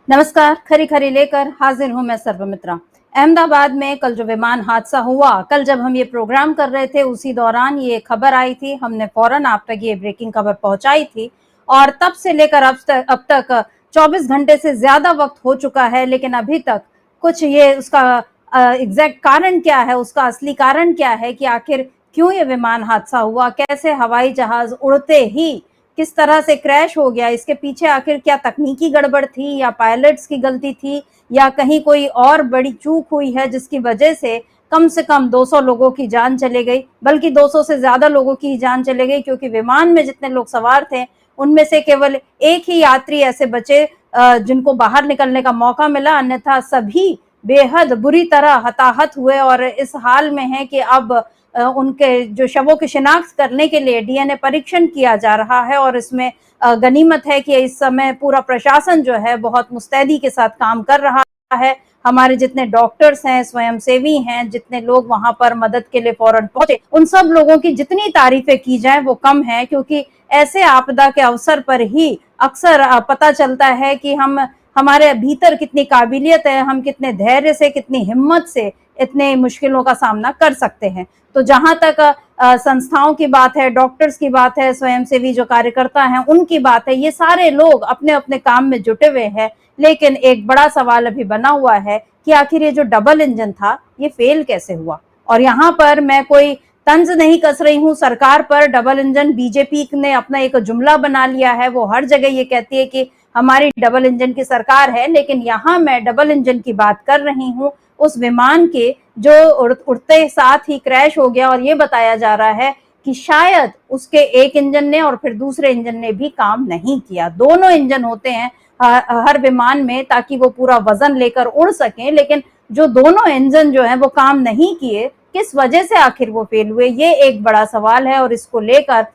नमस्कार, खरी खरी लेकर हाजिर हूं मैं सर्वमित्रा। अहमदाबाद में कल जो विमान हादसा हुआ, कल जब हम ये प्रोग्राम कर रहे थे उसी दौरान ये खबर आई थी। हमने फौरन आप तक ये ब्रेकिंग खबर पहुंचाई थी और तब से लेकर अब तक 24 घंटे से ज्यादा वक्त हो चुका है, लेकिन अभी तक कुछ ये उसका एग्जैक्ट कारण क्या है, उसका असली कारण क्या है कि आखिर क्यों ये विमान हादसा हुआ, कैसे हवाई जहाज उड़ते ही किस तरह से क्रैश हो गया, इसके पीछे आखिर क्या तकनीकी गड़बड़ थी या पायलट्स की गलती थी या कहीं कोई और बड़ी चूक हुई है जिसकी वजह से कम 200 लोगों की जान चली गई, बल्कि 200 से ज्यादा लोगों की जान चली गई, क्योंकि विमान में जितने लोग सवार थे उनमें से केवल एक ही यात्री ऐसे बचे जिनको बाहर निकलने का मौका मिला, अन्यथा सभी बेहद बुरी तरह हताहत हुए और इस हाल में है कि अब उनके जो शवों की शिनाख्त करने के लिए डीएनए परीक्षण किया जा रहा है। और इसमें गनीमत है कि इस समय पूरा प्रशासन जो है बहुत मुस्तैदी के साथ काम कर रहा है। हमारे जितने डॉक्टर्स हैं, स्वयंसेवी हैं, जितने लोग वहां पर मदद के लिए फौरन पहुंचे, उन सब लोगों की जितनी तारीफें की जाए वो कम है, क्योंकि ऐसे आपदा के अवसर पर ही अक्सर पता चलता है कि हमारे भीतर कितनी काबिलियत है, हम कितने धैर्य से, कितनी हिम्मत से इतने मुश्किलों का सामना कर सकते हैं। तो जहां तक संस्थाओं की बात है, डॉक्टर्स की बात है, स्वयंसेवी जो कार्यकर्ता हैं उनकी बात है, ये सारे लोग अपने अपने काम में जुटे हुए हैं। लेकिन एक बड़ा सवाल अभी बना हुआ है कि आखिर ये जो डबल इंजन था ये फेल कैसे हुआ। और यहाँ पर मैं कोई तंज नहीं कस रही हूँ सरकार पर। डबल इंजन बीजेपी ने अपना एक जुमला बना लिया है, वो हर जगह ये कहती है कि हमारी डबल इंजन की सरकार है, लेकिन यहाँ मैं डबल इंजन की बात कर रही हूँ उस विमान के जो उड़ते साथ ही क्रैश हो गया। और ये बताया जा रहा है कि शायद उसके एक इंजन ने और फिर दूसरे इंजन ने भी काम नहीं किया। दोनों इंजन होते हैं हर विमान में ताकि वो पूरा वजन लेकर उड़ सकें, लेकिन जो दोनों इंजन जो है वो काम नहीं किए, किस वजह से आखिर वो फेल हुए, ये एक बड़ा सवाल है। और इसको लेकर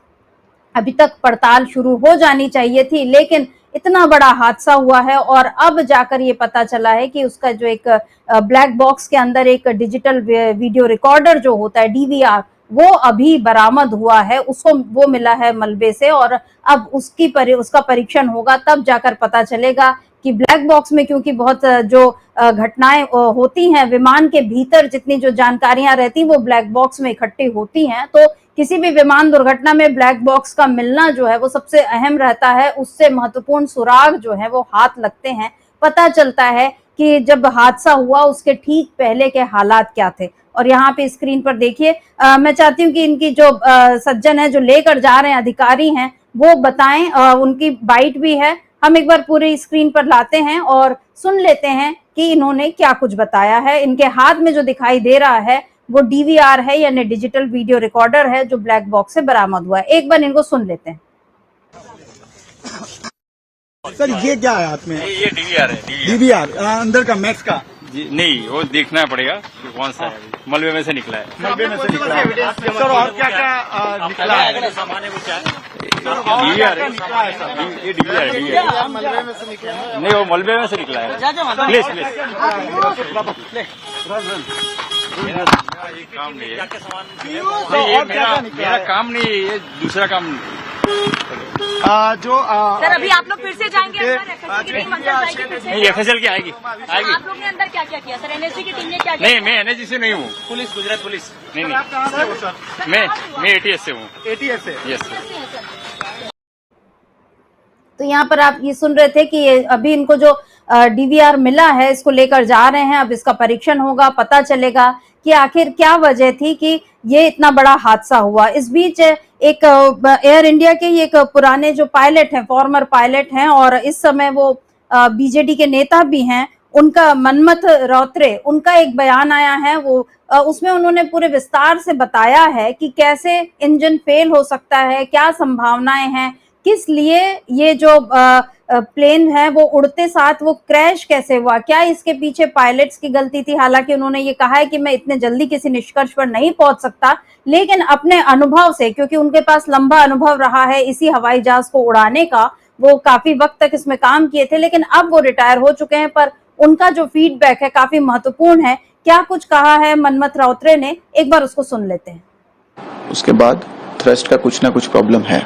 अभी तक पड़ताल शुरू हो जानी चाहिए थी, लेकिन इतना बड़ा हादसा हुआ है और अब जाकर ये पता चला है कि उसका जो एक ब्लैक बॉक्स के अंदर एक डिजिटल वीडियो रिकॉर्डर जो होता है, डीवीआर, वो अभी बरामद हुआ है, उसको वो मिला है मलबे से। और अब उसका परीक्षण होगा, तब जाकर पता चलेगा कि ब्लैक बॉक्स में, क्योंकि बहुत जो घटनाएं होती हैं विमान के भीतर, जितनी जो जानकारियां रहती वो ब्लैक बॉक्स में इकट्ठी होती हैं, तो किसी भी विमान दुर्घटना में ब्लैक बॉक्स का मिलना जो है वो सबसे अहम रहता है। उससे महत्वपूर्ण सुराग जो है वो हाथ लगते हैं, पता चलता है कि जब हादसा हुआ उसके ठीक पहले के हालात क्या थे। और यहाँ पे स्क्रीन पर देखिए, मैं चाहती हूँ कि इनकी जो सज्जन है जो लेकर जा रहे हैं, अधिकारी हैं, वो बताएं, उनकी बाइट भी है। हम एक बार पूरी स्क्रीन पर लाते हैं और सुन लेते हैं कि इन्होंने क्या कुछ बताया है। इनके हाथ में जो दिखाई दे रहा है वो डीवीआर है, यानी डिजिटल वीडियो रिकॉर्डर है, जो ब्लैक बॉक्स से बरामद हुआ है। एक बार इनको सुन लेते हैं। सर ये क्या है हाथ में? ये डीवीआर है। डीवीआर अंदर का मैक्स का जी नहीं, वो देखना पड़ेगा कि कौन सा है। मलबे में से निकला है। मलबे में से निकला है। सर और क्या क्या निकला है? सामान है वो क्या है? डीवीआर है। ये डीवीआर है। मलबे में से निकला है? नहीं, वो मलबे में से निकला है। प्लीज प्लीज, ये काम नहीं है। नहीं, ये मेरा काम नहीं है, ये दूसरा काम। जो सर अभी आप लोग फिर से जाएंगे अंदर, नहीं एफएसएल की आएगी। आप लोग ने अंदर क्या क्या किया सर? एनएसजी की टीम ने क्या किया? नहीं, मैं एनएसजी से नहीं हूँ। Police, Gujarat police. नहीं नहीं, आप कहाँ से हो सर? मैं एटीएस से हूँ। एटीएस से? यस। तो यहाँ पर आप ये सुन रहे थे कि अभी इनको जो डीवीआर मिला है इसको लेकर जा रहे हैं। अब इसका परीक्षण होगा, पता चलेगा कि आखिर क्या वजह थी कि ये इतना बड़ा हादसा हुआ। इस बीच एक एयर इंडिया के एक पुराने जो पायलट हैं, फॉर्मर पायलट हैं और इस समय वो बीजेडी के नेता भी हैं, उनका मनमथ रौत्रे, उनका एक बयान आया है। वो उसमें उन्होंने पूरे विस्तार से बताया है कि कैसे इंजन फेल हो सकता है, क्या संभावनाएं हैं, किस लिए ये जो प्लेन है वो उड़ते साथ वो क्रैश कैसे हुआ, क्या इसके पीछे पायलट्स की गलती थी। हालांकि उन्होंने ये कहा है कि मैं इतने जल्दी किसी निष्कर्ष पर नहीं पहुंच सकता, लेकिन अपने अनुभव से, क्योंकि उनके पास लंबा अनुभव रहा है इसी हवाई जहाज को उड़ाने का, वो काफी वक्त तक इसमें काम किए थे, लेकिन अब वो रिटायर हो चुके हैं, पर उनका जो फीडबैक है काफी महत्वपूर्ण है। क्या कुछ कहा है मनमथ रौत्रे ने, एक बार उसको सुन लेते हैं। उसके बाद थ्रस्ट का कुछ ना कुछ प्रॉब्लम है,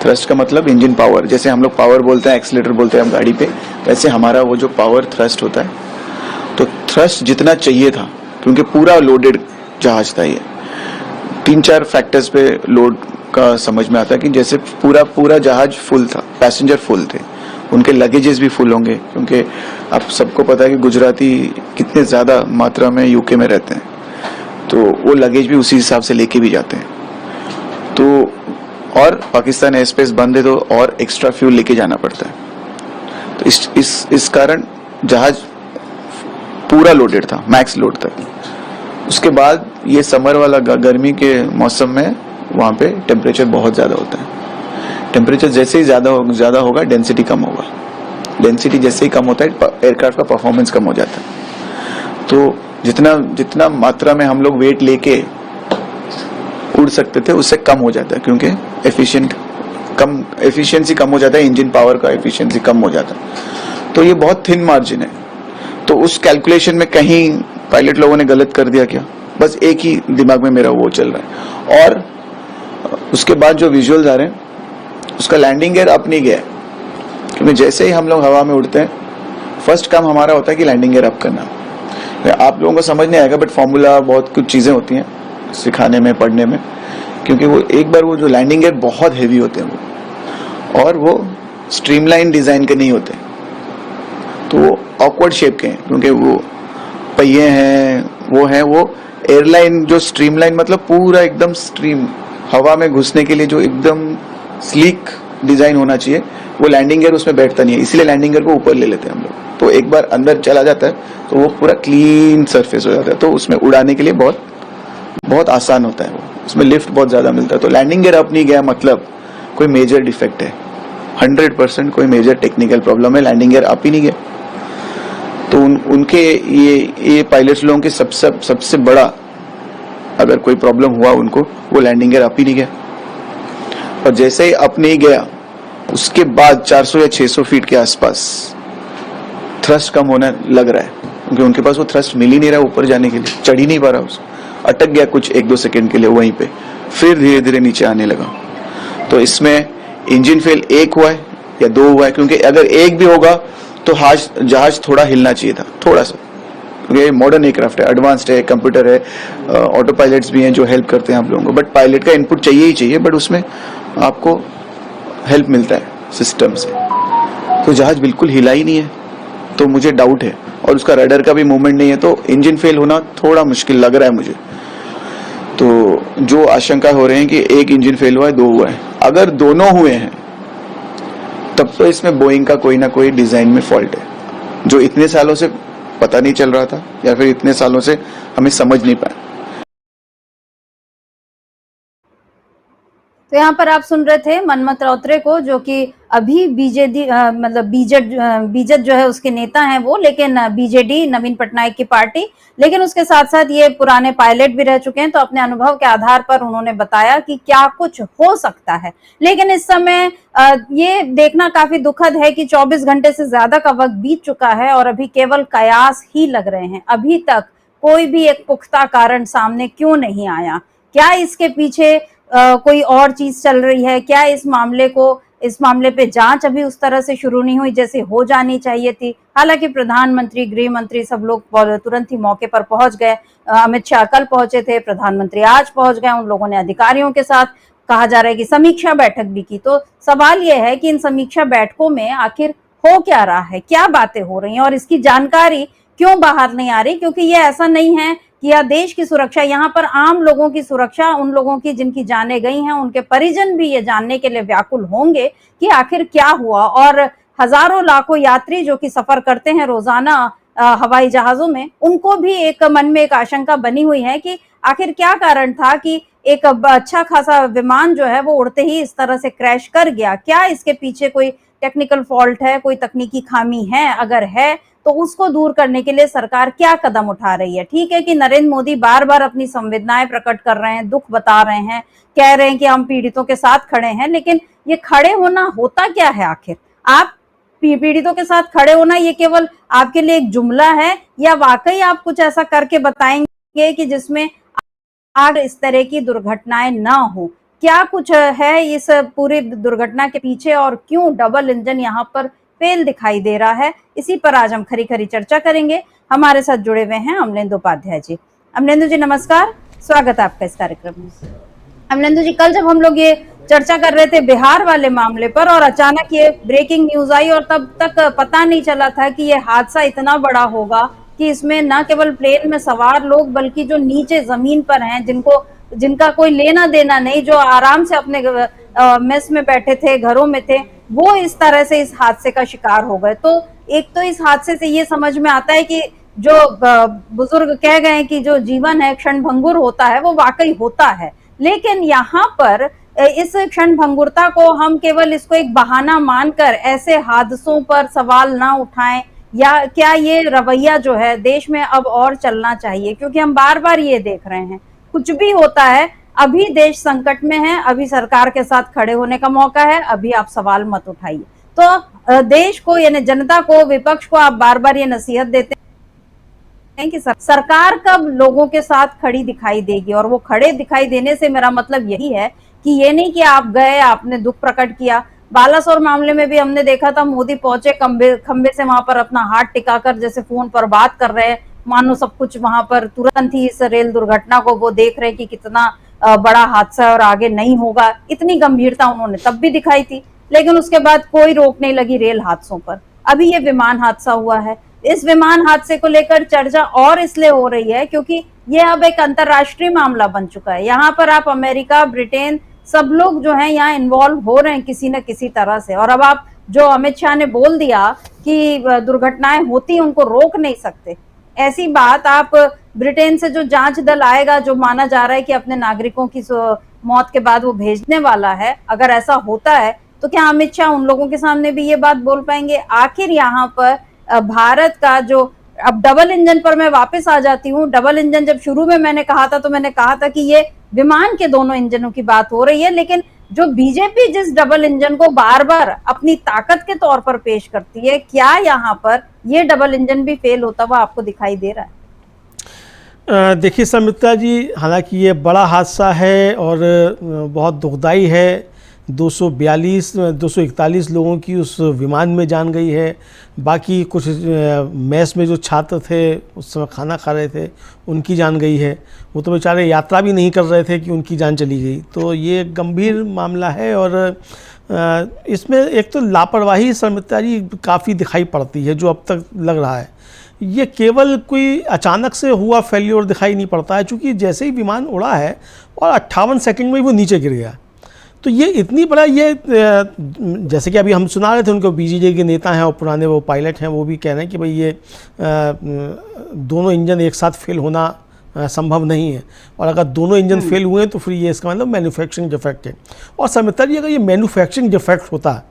थ्रस्ट का मतलब इंजन पावर, जैसे हम लोग पावर बोलते हैं, एक्सीलरेटर बोलते हैं हम गाड़ी पे, वैसे हमारा वो जो पावर थ्रस्ट होता है, तो थ्रस्ट जितना चाहिए था, क्योंकि पूरा लोडेड जहाज था ये, 3-4 फैक्टर्स पे लोड का समझ में आता है कि जैसे पूरा जहाज फुल था, पैसेंजर फुल थे, उनके लगेजेस भी फुल होंगे, क्योंकि आप सबको पता है कि गुजराती कितने ज़्यादा मात्रा में यूके में रहते हैं, तो वो लगेज भी उसी हिसाब से लेके भी जाते हैं। तो और पाकिस्तान एयर स्पेस बंद है, तो और एक्स्ट्रा फ्यूल लेके जाना पड़ता है। तो इस कारण जहाज पूरा लोडेड था, मैक्स लोड तक। उसके बाद ये समर वाला गर्मी के मौसम में वहाँ पे टेम्परेचर बहुत ज़्यादा होता है। टेम्परेचर जैसे ही ज़्यादा होगा, डेंसिटी कम होगा। डेंसिटी जैसे ही कम होता है, एयरक्राफ्ट का परफॉर्मेंस कम हो जाता है। तो जितना मात्रा में हम लोग वेट लेके उड़ सकते थे, उससे कम हो जाता है, क्योंकि एफिशिएंसी कम हो जाता है, इंजन पावर का एफिशिएंसी कम हो जाता है। तो ये बहुत थिन मार्जिन है। तो उस कैलकुलेशन में कहीं पायलट लोगों ने गलत कर दिया क्या, बस एक ही दिमाग में मेरा वो चल रहा है। और उसके बाद जो विजुअल्स आ रहे हैं, उसका लैंडिंग गियर अप नहीं गया है, क्योंकि जैसे ही हम लोग हवा में उड़ते हैं, फर्स्ट काम हमारा होता है कि लैंडिंग गियर अप करना। आप लोगों को समझ नहीं आएगा, बट फॉर्मूला बहुत कुछ चीजें होती हैं सिखाने में, पढ़ने में, क्योंकि वो एक बार वो जो लैंडिंग गियर बहुत हैवी होते हैं वो, और वो स्ट्रीमलाइन डिजाइन के नहीं होते, तो वो ऑकवर्ड शेप के हैं, क्योंकि वो पहिए हैं, वो एयरलाइन जो स्ट्रीमलाइन मतलब पूरा एकदम स्ट्रीम हवा में घुसने के लिए जो एकदम स्लीक डिजाइन होना चाहिए, वो लैंडिंग गियर उसमें बैठता नहीं है, इसलिए लैंडिंग गियर को ऊपर ले लेते हैं हम लोग। तो एक बार अंदर चला जाता है तो वो पूरा क्लीन सरफेस हो जाता है, तो उसमें उड़ाने के लिए बहुत आसान होता है, वो उसमें लिफ्ट बहुत ज्यादा मिलता है। तो लैंडिंग गियर अप नहीं गया मतलब कोई मेजर डिफेक्ट है, 100% कोई मेजर टेक्निकल प्रॉब्लम है, लैंडिंग गियर अप ही नहीं गया। तो उनके ये पायलट्स लोगों के सबसे बड़ा अगर कोई प्रॉब्लम हुआ उनको, वो लैंडिंग गियर अप ही नहीं गया। और जैसे ही अप नहीं गया, उसके बाद 400 या 600 फीट के आसपास थ्रस्ट कम होने लग रहा है, क्योंकि उनके पास वो थ्रस्ट मिल ही नहीं रहा ऊपर जाने के लिए, चढ़ ही नहीं पा रहा, उसको अटक गया कुछ 1-2 सेकंड के लिए वहीं पे, फिर धीरे धीरे नीचे आने लगा। तो इसमें इंजन फेल 1 हुआ है या 2 हुआ है, क्योंकि अगर 1 भी होगा तो जहाज थोड़ा हिलना चाहिए था, थोड़ा सा, क्योंकि मॉडर्न एयरक्राफ्ट है, एडवांस्ड है, कंप्यूटर है, ऑटो पायलट्स भी हैं जो हेल्प करते हैं आप लोगों को, बट पायलट का इनपुट चाहिए ही चाहिए, बट उसमें आपको हेल्प मिलता है सिस्टम से। तो जहाज बिल्कुल हिला ही नहीं है, तो मुझे डाउट है, और उसका रडर का भी मूवमेंट नहीं है, तो इंजन फेल होना थोड़ा मुश्किल लग रहा है मुझे। तो जो आशंका हो रहे हैं कि 1 इंजन फेल हुआ है, 2 हुआ है, अगर दोनों हुए हैं तब तो इसमें बोइंग का कोई ना कोई डिजाइन में फॉल्ट है, जो इतने सालों से पता नहीं चल रहा था, या फिर इतने सालों से हमें समझ नहीं पाया। तो यहाँ पर आप सुन रहे थे मनमथ राउतरे को, जो कि अभी बीजेड जो है उसके नेता हैं वो, लेकिन बीजेडी नवीन पटनायक की पार्टी, लेकिन उसके साथ साथ ये पुराने पायलट भी रह चुके हैं। तो अपने अनुभव के आधार पर उन्होंने बताया कि क्या कुछ हो सकता है। लेकिन इस समय ये देखना काफी दुखद है कि 24 घंटे से ज्यादा का वक्त बीत चुका है और अभी केवल कयास ही लग रहे हैं। अभी तक कोई भी एक पुख्ता कारण सामने क्यों नहीं आया? क्या इसके पीछे कोई और चीज चल रही है? क्या इस मामले पे जांच अभी उस तरह से शुरू नहीं हुई जैसे हो जानी चाहिए थी? हालांकि प्रधानमंत्री, गृह मंत्री सब लोग तुरंत ही मौके पर पहुंच गए। अमित शाह कल पहुंचे थे, प्रधानमंत्री आज पहुंच गए। उन लोगों ने अधिकारियों के साथ, कहा जा रहा है कि समीक्षा बैठक भी की। तो सवाल यह है कि इन समीक्षा बैठकों में आखिर हो क्या रहा है, क्या बातें हो रही हैं और इसकी जानकारी क्यों बाहर नहीं आ रही? क्योंकि ये ऐसा नहीं है कि यह देश की सुरक्षा, यहाँ पर आम लोगों की सुरक्षा, उन लोगों की जिनकी जानें गई हैं, उनके परिजन भी ये जानने के लिए व्याकुल होंगे कि आखिर क्या हुआ। और हजारों लाखों यात्री जो कि सफर करते हैं रोजाना हवाई जहाजों में, उनको भी एक मन में एक आशंका बनी हुई है कि आखिर क्या कारण था कि एक अच्छा खासा विमान जो है वो उड़ते ही इस तरह से क्रैश कर गया। क्या इसके पीछे कोई टेक्निकल फॉल्ट है, कोई तकनीकी खामी है? अगर है तो उसको दूर करने के लिए सरकार क्या कदम उठा रही है? ठीक है कि नरेंद्र मोदी बार बार अपनी संवेदनाएं प्रकट कर रहे हैं, दुख बता रहे हैं, कह रहे हैं कि हम पीड़ितों के साथ खड़े हैं, लेकिन ये खड़े होना होता क्या है आखिर? आप पीड़ितों के साथ खड़े होना ये केवल आपके लिए एक जुमला है, या वाकई आप कुछ ऐसा करके बताएंगे कि जिसमें आगे इस तरह की दुर्घटनाएं ना हो? क्या कुछ है इस पूरी दुर्घटना के पीछे और क्यों डबल इंजन यहाँ पर फेल दिखाई दे रहा है, इसी पर आज हम खरी खरी चर्चा करेंगे। हमारे साथ जुड़े हुए हैं अमलेंदु उपाध्याय जी। अमलेंदु जी नमस्कार, स्वागत है आपका इस कार्यक्रम में। अमलेंदु जी, कल जब हम लोग ये चर्चा कर रहे थे बिहार वाले मामले पर और अचानक ये ब्रेकिंग न्यूज आई और तब तक पता नहीं चला था कि ये हादसा इतना बड़ा होगा कि इसमें न केवल प्लेन में सवार लोग बल्कि जो नीचे जमीन पर हैं, जिनका कोई लेना देना नहीं, जो आराम से अपने मेस में बैठे थे, घरों में थे, वो इस तरह से इस हादसे का शिकार हो गए। तो एक तो इस हादसे से ये समझ में आता है कि जो बुजुर्ग कह गए कि जो जीवन है क्षणभंगुर होता है, वो वाकई होता है। लेकिन यहाँ पर इस क्षणभंगुरता को हम केवल इसको एक बहाना मानकर ऐसे हादसों पर सवाल ना उठाएं, या क्या ये रवैया जो है देश में अब और चलना चाहिए? क्योंकि हम बार बार ये देख रहे हैं, कुछ भी होता है, अभी देश संकट में है, अभी सरकार के साथ खड़े होने का मौका है, अभी आप सवाल मत उठाइए। तो देश को यानी जनता को, विपक्ष को आप बार बार ये नसीहत देते हैं कि सरकार कब लोगों के साथ खड़ी दिखाई देगी? और वो खड़े दिखाई देने से मेरा मतलब यही है कि ये नहीं कि आप गए, आपने दुख प्रकट किया। बालासोर मामले में भी हमने देखा था, मोदी पहुंचे खंबे से वहां पर अपना हाथ टिकाकर जैसे फोन पर बात कर रहे हैं, मानो सब कुछ वहां पर तुरंत ही इस रेल दुर्घटना को वो देख रहे हैं कि कितना बड़ा हादसा है और आगे नहीं होगा। इतनी गंभीरता उन्होंने तब भी दिखाई थी, लेकिन उसके बाद कोई रोक नहीं लगी रेल हादसों पर। अभी ये विमान हादसा हुआ है, इस विमान हादसे को लेकर चर्चा और इसलिए हो रही है क्योंकि ये अब एक अंतरराष्ट्रीय मामला बन चुका है। यहाँ पर आप अमेरिका, ब्रिटेन, सब लोग जो हैं यहाँ इन्वॉल्व हो रहे हैं किसी न किसी तरह से। और अब आप जो अमित शाह ने बोल दिया कि दुर्घटनाएं होती हैं, उनको रोक नहीं सकते, ऐसी बात आप ब्रिटेन से जो जांच दल आएगा, जो माना जा रहा है कि अपने नागरिकों की मौत के बाद वो भेजने वाला है, अगर ऐसा होता है तो क्या अमित शाह उन लोगों के सामने भी ये बात बोल पाएंगे? आखिर यहाँ पर भारत का जो, अब डबल इंजन पर मैं वापस आ जाती हूँ। डबल इंजन जब शुरू में मैंने कहा था तो मैंने कहा था कि ये विमान के दोनों इंजनों की बात हो रही है, लेकिन जो बीजेपी जिस डबल इंजन को बार बार अपनी ताकत के तौर पर पेश करती है, क्या यहाँ पर ये डबल इंजन भी फेल होता हुआ आपको दिखाई दे रहा है? देखिए समिता जी, हालांकि ये बड़ा हादसा है और बहुत दुखदाई है। 241 लोगों की उस विमान में जान गई है। बाकी कुछ मेस में जो छात्र थे उस समय खाना खा रहे थे, उनकी जान गई है। वो तो बेचारे यात्रा भी नहीं कर रहे थे कि उनकी जान चली गई। तो ये गंभीर मामला है और इसमें एक तो लापरवाही समिता जी काफ़ी दिखाई पड़ती है, जो अब तक लग रहा है। ये केवल कोई अचानक से हुआ फेल्योर दिखाई नहीं पड़ता है, क्योंकि जैसे ही विमान उड़ा है और 58 सेकंड में वो नीचे गिर गया। तो ये इतनी बड़ा, ये जैसे कि अभी हम सुना रहे थे, उनको बीजेडी के नेता हैं और पुराने वो पायलट हैं, वो भी कह रहे हैं कि भाई ये दोनों इंजन एक साथ फेल होना संभव नहीं है, और अगर दोनों इंजन फेल हुए हैं तो फिर ये इसका मतलब मैन्युफैक्चरिंग डिफेक्ट है। और समिता जी, अगर ये मैन्युफैक्चरिंग डिफेक्ट होता,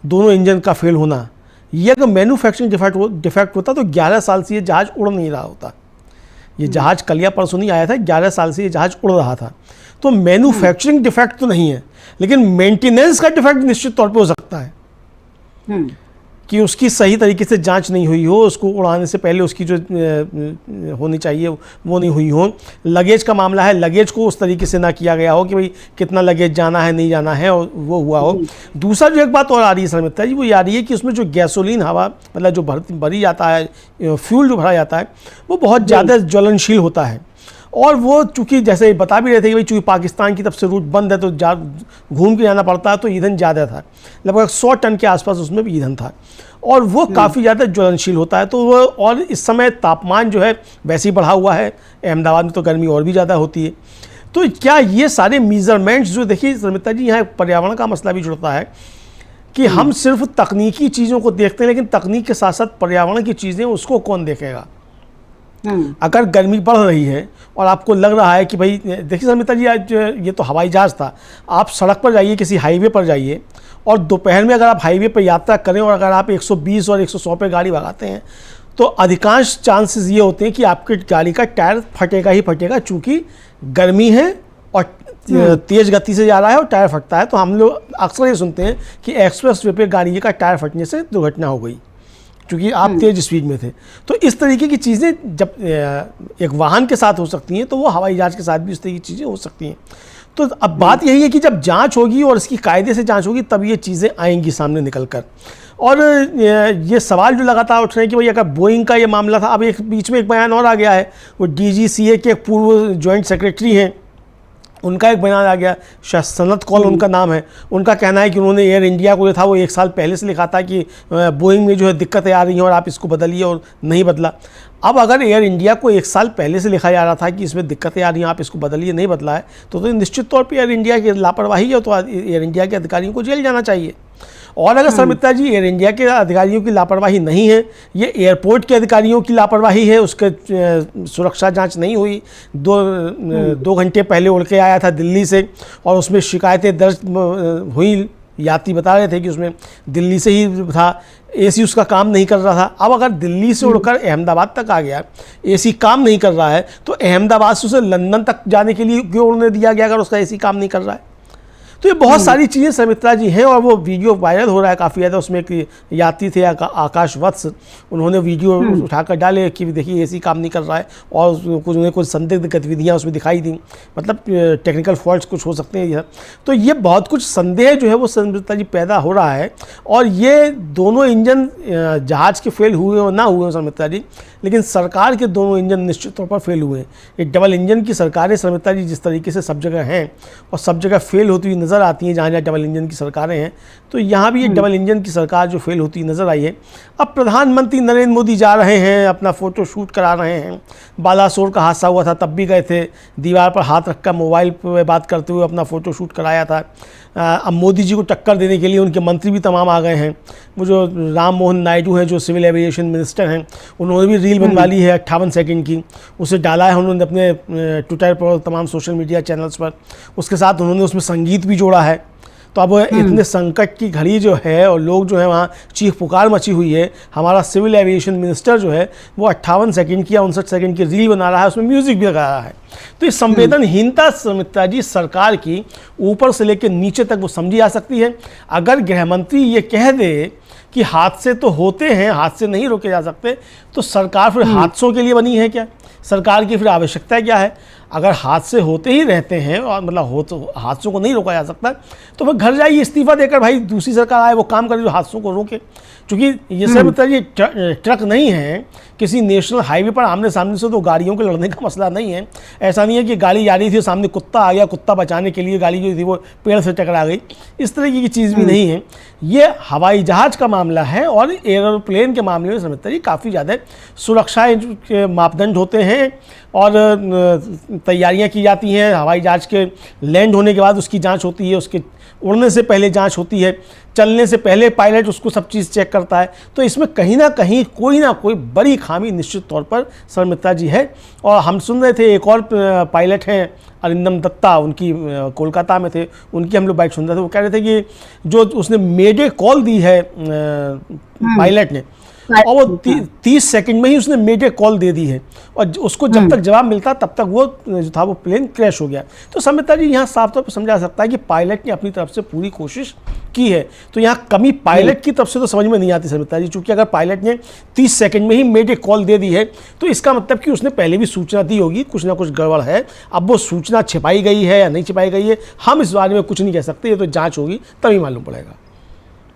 दोनों इंजन का फेल होना, ये अगर मैन्युफैक्चरिंग डिफेक्ट होता तो 11 साल से ये जहाज़ उड़ नहीं रहा होता। ये जहाज़ कल या परसों नहीं आया था, 11 साल से ये जहाज़ उड़ रहा था। तो मैन्युफैक्चरिंग डिफेक्ट तो नहीं है, लेकिन मेंटेनेंस का डिफेक्ट निश्चित तौर पे हो सकता है कि उसकी सही तरीके से जांच नहीं हुई हो, उसको उड़ाने से पहले उसकी जो होनी चाहिए वो नहीं हुई हो। लगेज का मामला है, लगेज को उस तरीके से ना किया गया हो कि भाई कितना लगेज जाना है, नहीं जाना है, और वो हुआ हो। दूसरा जो एक बात और आ रही है समिता जी, वो ये आ रही है कि उसमें जो गैसोलीन हवा, मतलब जो भरी जाता है, फ्यूल जो भरा जाता है, वो बहुत ज़्यादा ज्वलनशील होता है। और वो चूँकि जैसे बता भी रहे थे कि भाई चूँकि पाकिस्तान की तरफ से रूट बंद है तो घूम के जाना पड़ता है, तो ईंधन ज़्यादा था, लगभग 100 टन के आसपास उसमें भी ईंधन था, और वो काफ़ी ज़्यादा ज्वलनशील होता है। तो वो, और इस समय तापमान जो है वैसे ही बढ़ा हुआ है, अहमदाबाद में तो गर्मी और भी ज़्यादा होती है। तो क्या ये सारे मेजरमेंट्स जो, देखिए समिता जी, यहाँ पर्यावरण का मसला भी जुड़ता है कि हम सिर्फ तकनीकी चीज़ों को देखते हैं, लेकिन तकनीक के साथ साथ पर्यावरण की चीज़ें उसको कौन देखेगा? अगर गर्मी बढ़ रही है और आपको लग रहा है कि भाई, देखिए समिता जी, आज ये तो हवाई जहाज़ था, आप सड़क पर जाइए, किसी हाईवे पर जाइए, और दोपहर में अगर आप हाईवे पर यात्रा करें और अगर आप 120 और 100 पे गाड़ी भगाते हैं, तो अधिकांश चांसेस ये होते हैं कि आपकी गाड़ी का टायर फटेगा ही फटेगा, चूँकि गर्मी है और तेज़ गति से जा रहा है और टायर फटता है। तो हम लोग अक्सर ये सुनते हैं कि एक्सप्रेस वे पे गाड़ी का टायर फटने से दुर्घटना हो गई, क्योंकि आप तेज स्पीड में थे। तो इस तरीके की चीज़ें जब एक वाहन के साथ हो सकती हैं, तो वो हवाई जहाज़ के साथ भी इस तरह की चीज़ें हो सकती हैं। तो अब बात यही है कि जब जांच होगी और इसकी कायदे से जांच होगी तब ये चीज़ें आएंगी सामने निकल कर। और ये सवाल जो लगातार उठ रहे हैं कि भाई अगर बोइंग का ये मामला था, अब एक बीच में एक बयान और आ गया है, वो DGCA के पूर्व जॉइंट सेक्रेटरी हैं, उनका एक बयान आ गया, शायद सनत कौल उनका नाम है। उनका कहना है कि उन्होंने एयर इंडिया को जो था वो 1 साल पहले से लिखा था कि बोइंग में जो है दिक्कतें आ रही हैं और आप इसको बदलिए, और नहीं बदला। अब अगर एयर इंडिया को 1 साल पहले से लिखा जा रहा था कि इसमें दिक्कतें आ रही हैं, आप इसको बदलिए, नहीं बदला है, तो निश्चित तौर पर एयर इंडिया की लापरवाही है, तो एयर इंडिया के अधिकारियों को जेल जाना चाहिए। और अगर सर्मित्रा जी एक इंडिया के अधिकारियों की लापरवाही नहीं है, ये एयरपोर्ट के अधिकारियों की लापरवाही है, उसके सुरक्षा जांच नहीं हुई। दो घंटे पहले उड़ के आया था दिल्ली से और उसमें शिकायतें दर्ज हुई, यात्री बता रहे थे कि उसमें दिल्ली से ही था, एसी उसका काम नहीं कर रहा था। अब अगर दिल्ली से उड़कर अहमदाबाद तक आ गया, एसी काम नहीं कर रहा है, तो अहमदाबाद से उसे लंदन तक जाने के लिए क्यों उड़ने दिया गया अगर उसका एसी काम नहीं कर रहा है? तो ये बहुत सारी चीज़ें सर्मित्रा जी हैं। और वो वीडियो वायरल हो रहा है काफ़ी ज़्यादा, उसमें एक यात्री थे आकाश वत्स, उन्होंने वीडियो उठाकर डाले कि देखिए एसी काम नहीं कर रहा है, और उन्हें कुछ संदिग्ध गतिविधियाँ उसमें दिखाई दी, मतलब टेक्निकल फॉल्ट्स कुछ हो सकते हैं। तो ये बहुत कुछ संदेह जो है वो सर्मित्रा जी पैदा हो रहा है। और ये दोनों इंजन जहाज़ के फेल हुए और ना हुए सर्मित्रा जी, लेकिन सरकार के दोनों इंजन निश्चित तौर पर फेल हुए हैं। ये डबल इंजन की सरकारें सर्मित्रा जी जिस तरीके से सब जगह हैं और सब जगह फेल होती हुई नज़र आती हैं जहाँ जहाँ डबल इंजन की सरकारें हैं, तो यहाँ भी ये डबल इंजन की सरकार जो फेल होती नज़र आई है। अब प्रधानमंत्री नरेंद्र मोदी जा रहे हैं, अपना फ़ोटो शूट करा रहे हैं। बालासोर का हादसा हुआ था तब भी गए थे, दीवार पर हाथ रखकर मोबाइल पर बात करते हुए अपना फ़ोटो शूट कराया था। अब मोदी जी को टक्कर देने के लिए उनके मंत्री भी तमाम आ गए हैं। वो जो राम मोहन नायडू हैं जो सिविल एविएशन मिनिस्टर हैं, उन्होंने भी रील बनवा ली है 58 सेकंड की, उसे डाला है उन्होंने अपने ट्विटर पर, तमाम सोशल मीडिया चैनल्स पर। उसके साथ उन्होंने उसमें संगीत भी जोड़ा है। तो अब इतने संकट की घड़ी जो है और लोग जो है वहाँ चीख पुकार मची हुई है, हमारा सिविल एविएशन मिनिस्टर जो है वो 58 सेकंड की या 59 सेकंड की रील बना रहा है, उसमें म्यूज़िक भी लगा रहा है। तो ये संवेदनहीनता सर्मित्रा जी सरकार की ऊपर से लेकर नीचे तक वो समझी जा सकती है। अगर गृह मंत्री ये कह दे कि हादसे तो होते हैं, हादसे नहीं रोके जा सकते, तो सरकार फिर हादसों के लिए बनी है क्या? सरकार की फिर आवश्यकता क्या है? अगर हादसे होते ही रहते हैं और मतलब हादसों को नहीं रोका जा सकता, तो वह घर जाइए इस्तीफा देकर भाई दूसरी सरकार आए, वो काम करे जो हादसों को रोके। क्योंकि ये सर्मित्रा जी ट्रक नहीं है, किसी नेशनल हाईवे पर आमने सामने से तो गाड़ियों के लड़ने का मसला नहीं है। ऐसा नहीं है कि गाड़ी जा रही थी, सामने कुत्ता आ गया, कुत्ता बचाने के लिए गाड़ी जो थी वो पेड़ से टकरा गई, इस तरह की चीज़ भी नहीं है। ये हवाई जहाज़ का मामला है और एयरप्लेन के मामले में सर्मित्रा जी काफ़ी ज़्यादा सुरक्षा के मापदंड होते हैं और तैयारियां की जाती हैं। हवाई जहाज़ के लैंड होने के बाद उसकी जांच होती है, उसके उड़ने से पहले जांच होती है, चलने से पहले पायलट उसको सब चीज़ चेक करता है। तो इसमें कहीं ना कहीं कोई ना कोई बड़ी खामी निश्चित तौर पर सर्मित्रा जी है। और हम सुन रहे थे एक और पायलट हैं अरिंदम दत्ता, उनकी कोलकाता में थे, उनकी हम लोग बाइट सुन रहे थे। वो कह रहे थे कि जो उसने मेडे कॉल दी है पायलट ने, और वो 30 सेकंड में ही उसने मेडे कॉल दे दी है, और उसको जब तक जवाब मिलता तब तक वो जो था वो प्लेन क्रैश हो गया। तो सर्मित्रा जी यहाँ साफ तौर पर समझा सकता है कि पायलट ने अपनी तरफ से पूरी कोशिश की है। तो यहाँ कमी पायलट की तरफ से तो समझ में नहीं आती सर्मित्रा जी, क्योंकि अगर पायलट ने 30 सेकंड में ही मेडे कॉल दे दी है तो इसका मतलब कि उसने पहले भी सूचना दी होगी, कुछ ना कुछ गड़बड़ है। अब वो सूचना छिपाई गई है या नहीं छिपाई गई है, हम इस बारे में कुछ नहीं कह सकते, ये तो जाँच होगी तभी मालूम पड़ेगा।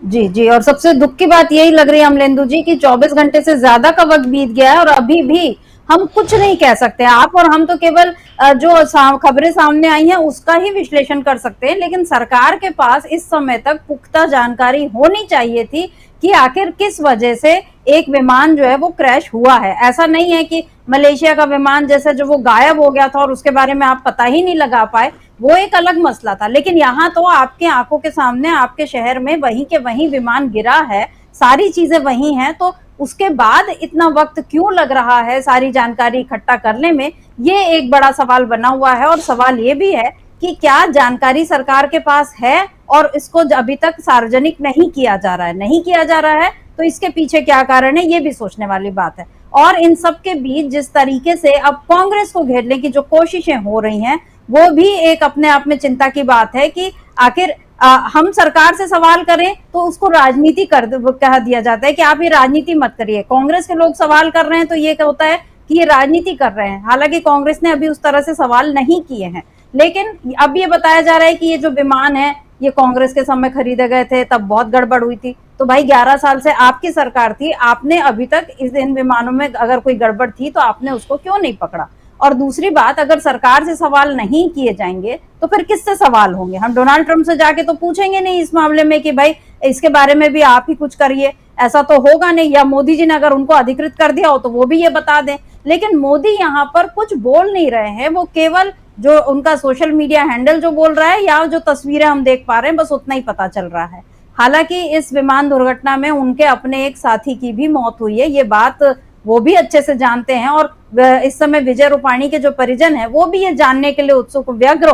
जी जी, और सबसे दुख की बात यही लग रही है अमलेंदु जी कि 24 घंटे से ज्यादा का वक्त बीत गया है और अभी भी हम कुछ नहीं कह सकते। आप और हम तो केवल जो खबरें सामने आई हैं उसका ही विश्लेषण कर सकते हैं, लेकिन सरकार के पास इस समय तक पुख्ता जानकारी होनी चाहिए थी कि आखिर किस वजह से एक विमान जो है वो क्रैश हुआ है। ऐसा नहीं है कि मलेशिया का विमान जैसे जो वो गायब हो गया था और उसके बारे में आप पता ही नहीं लगा पाए, वो एक अलग मसला था। लेकिन यहाँ तो आपके आंखों के सामने आपके शहर में वहीं के वहीं विमान गिरा है, सारी चीजें वहीं हैं, तो उसके बाद इतना वक्त क्यों लग रहा है सारी जानकारी इकट्ठा करने में, ये एक बड़ा सवाल बना हुआ है। और सवाल ये भी है कि क्या जानकारी सरकार के पास है और इसको अभी तक सार्वजनिक नहीं किया जा रहा है, तो इसके पीछे क्या कारण है, ये भी सोचने वाली बात है। और इन सब के बीच जिस तरीके से अब कांग्रेस को घेरने की जो कोशिशें हो रही हैं, वो भी एक अपने आप में चिंता की बात है कि आखिर हम सरकार से सवाल करें तो उसको राजनीति कह दिया जाता है कि आप ये राजनीति मत करिए। कांग्रेस के लोग सवाल कर रहे हैं तो ये होता है कि ये राजनीति कर रहे हैं, हालांकि कांग्रेस ने अभी उस तरह से सवाल नहीं किए हैं। लेकिन अब ये बताया जा रहा है कि ये जो विमान है ये कांग्रेस के समय खरीदे गए थे, तब बहुत गड़बड़ हुई थी। तो भाई 11 साल से आपकी सरकार थी, आपने अभी तक इन विमानों में अगर कोई गड़बड़ थी तो आपने उसको क्यों नहीं पकड़ा? और दूसरी बात, अगर सरकार से सवाल नहीं किए जाएंगे तो फिर किससे सवाल होंगे? हम डोनाल्ड ट्रंप से जाके तो पूछेंगे नहीं इस मामले में कि भाई इसके बारे में भी आप ही कुछ करिए, ऐसा तो होगा नहीं। या मोदी जी ने अगर उनको अधिकृत कर दिया हो तो वो भी ये बता दें। लेकिन मोदी यहाँ पर कुछ बोल नहीं रहे हैं, वो केवल जो उनका सोशल मीडिया हैंडल जो बोल रहा है या जो तस्वीरें हम देख पा रहे हैं बस उतना ही पता चल रहा है। हालांकि इस विमान दुर्घटना में उनके अपने एक साथी की भी मौत हुई है, ये बात वो भी अच्छे से जानते हैं। और इस समय विजय रूपाणी के जो परिजन हैं वो भी ये जानने के लिए उत्सुक व्यग्र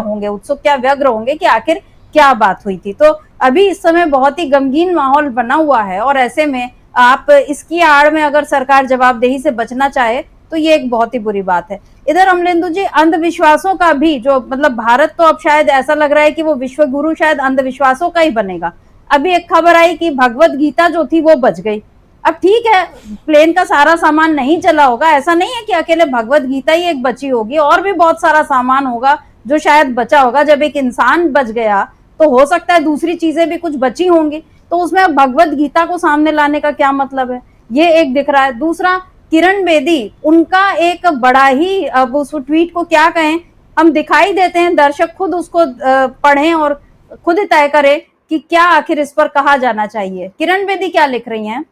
होंगे कि आखिर क्या बात हुई थी। तो अभी इस समय बहुत ही गमगीन माहौल बना हुआ है और ऐसे में आप इसकी आड़ में अगर सरकार जवाबदेही से बचना चाहे तो ये एक बहुत ही बुरी बात है। इधर अमलेंदु जी, अंधविश्वासों का भी जो मतलब भारत तो अब शायद ऐसा लग रहा है कि वो विश्व गुरु शायद अंधविश्वासों का ही बनेगा। अभी एक खबर आई कि भगवत गीता जो थी वो बच गई। अब ठीक है, प्लेन का सारा सामान नहीं चला होगा, ऐसा नहीं है कि अकेले भगवत गीता ही एक बची होगी, और भी बहुत सारा सामान होगा जो शायद बचा होगा। जब एक इंसान बच गया तो हो सकता है दूसरी चीजें भी कुछ बची होंगी, तो उसमें अब भगवत गीता को सामने लाने का क्या मतलब है, ये एक दिख रहा है। दूसरा, किरण बेदी, उनका एक बड़ा ही, अब उस ट्वीट को क्या कहें, हम दिखाई देते हैं, दर्शक खुद उसको पढ़ें और खुद ही तय करें कि क्या आखिर इस पर कहा जाना चाहिए। किरण बेदी क्या लिख रही हैं?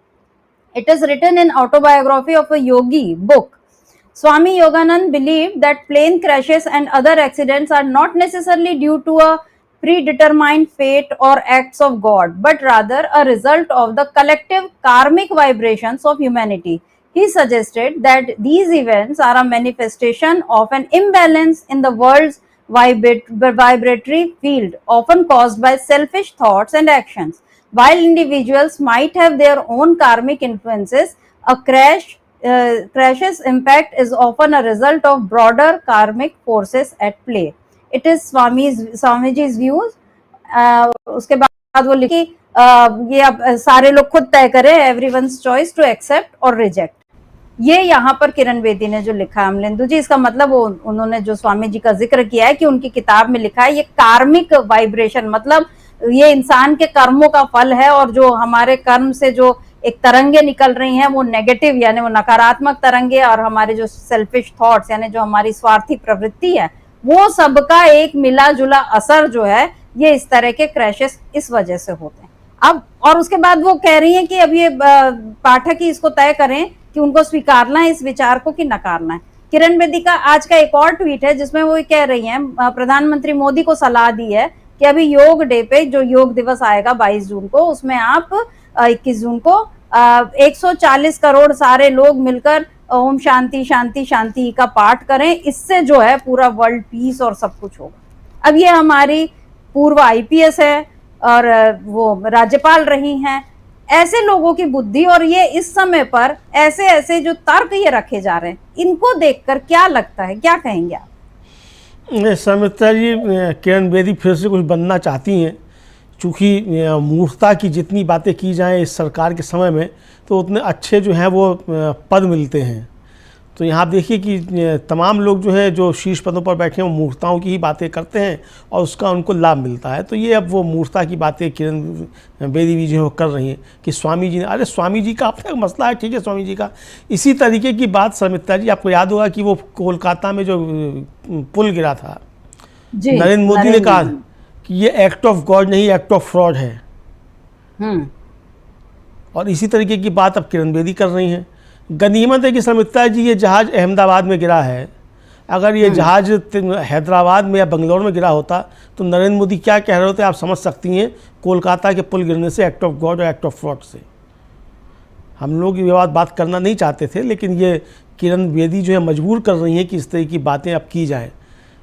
It is written in autobiography of a yogi book. Swami Yoganand believed that plane crashes and other accidents are not necessarily due to a predetermined fate or acts of God, but rather a result of the collective karmic vibrations of humanity. He suggested that these events are a manifestation of an imbalance in the world's vibratory field, often caused by selfish thoughts and actions. While individuals might have their own karmic influences, a crash's impact is often a result of broader karmic forces at play. It is Swamiji's views. उसके बाद वो लिखी, ये अब सारे लोग खुद तय करें, everyone's choice to accept or reject. ये यहाँ पर किरण बेदी ने जो लिखा है अमलेंदु जी, इसका मतलब वो उन्होंने जो स्वामी जी का जिक्र किया है कि उनकी किताब में लिखा है ये कार्मिक वाइब्रेशन, मतलब ये इंसान के कर्मों का फल है, और जो हमारे कर्म से जो एक तरंगे निकल रही हैं वो नेगेटिव यानी वो नकारात्मक तरंगे, और हमारे जो सेल्फिश थॉट्स यानी जो हमारी स्वार्थी प्रवृत्ति है वो सबका एक मिला जुला असर जो है, ये इस तरह के क्रैशेस इस वजह से होते हैं। अब और उसके बाद वो कह रही हैं कि अब ये पाठक ही इसको तय करें कि उनको स्वीकारना है इस विचार को कि नकारना है। किरण बेदी का आज का एक और ट्वीट है जिसमें वो कह रही हैं, प्रधानमंत्री मोदी को सलाह दी है कि अभी योग डे पे, जो योग दिवस आएगा 22 जून को, उसमें आप 21 जून को 140 करोड़ सारे लोग मिलकर ओम शांति शांति शांति का पाठ करें। इससे जो है पूरा वर्ल्ड पीस और सब कुछ होगा। अब ये हमारी पूर्व आईपीएस है और वो राज्यपाल रही हैं, ऐसे लोगों की बुद्धि, और ये इस समय पर ऐसे ऐसे जो तर्क ये रखे जा रहे हैं, इनको देखकर क्या लगता है, क्या कहेंगे आप? समिता जी, किरण बेदी फिर से कुछ बनना चाहती हैं, चूँकि मूर्खता की जितनी बातें की जाएं इस सरकार के समय में तो उतने अच्छे जो हैं वो पद मिलते हैं। तो यहाँ आप देखिए कि तमाम लोग जो है जो शीर्ष पदों पर बैठे हैं वो मूर्खताओं की ही बातें करते हैं और उसका उनको लाभ मिलता है। तो ये अब वो मूर्खता की बातें किरण बेदी भी जो कर रही हैं कि स्वामी जी ने, अरे स्वामी जी का अपना मसला है, ठीक है स्वामी जी का। इसी तरीके की बात समिता जी, आपको याद होगा कि वो कोलकाता में जो पुल गिरा था, नरेंद्र मोदी ने कहा कि ये एक्ट ऑफ गॉड नहीं, एक्ट ऑफ फ्रॉड है। और इसी तरीके की बात अब किरण बेदी कर रही हैं। गनीमत है कि समिता जी ये जहाज़ अहमदाबाद में गिरा है, अगर ये जहाज़ हैदराबाद में या बंगलौर में गिरा होता तो नरेंद्र मोदी क्या कह रहे होते आप समझ सकती हैं, कोलकाता के पुल गिरने से एक्ट ऑफ गॉड और एक्ट ऑफ फ्रॉड से। हम लोग ये बात करना नहीं चाहते थे, लेकिन ये किरण बेदी जो है मजबूर कर रही हैं कि इस तरह की बातें अब की जाएँ।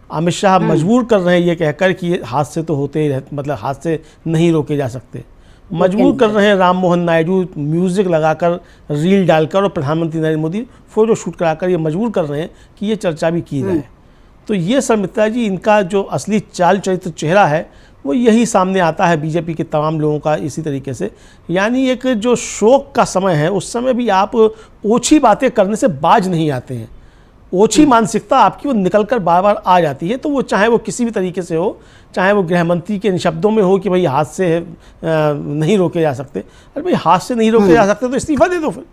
अमित शाह मजबूर कर रहे हैं ये कहकर कि ये हादसे तो होते ही रहते, मतलब हादसे नहीं रोके जा सकते। मजबूर कर रहे हैं राम मोहन नायडू म्यूज़िक लगाकर, रील डालकर, और प्रधानमंत्री नरेंद्र मोदी फ़ोटो शूट कराकर ये मजबूर कर रहे हैं कि ये चर्चा भी की जाए। तो ये समिता जी, इनका जो असली चाल चरित्र चेहरा है वो यही सामने आता है बीजेपी के तमाम लोगों का इसी तरीके से। यानी एक जो शोक का समय है उस समय भी आप ओछी बातें करने से बाज नहीं आते हैं। ओछी मानसिकता आपकी वो निकल कर बार बार आ जाती है। तो वो चाहे वो किसी भी तरीके से हो, चाहे वो गृह मंत्री के शब्दों में हो कि भाई हाथ से नहीं रोके जा सकते, अरे भाई हाथ से नहीं रोके जा सकते तो इस्तीफा दे दो फिर।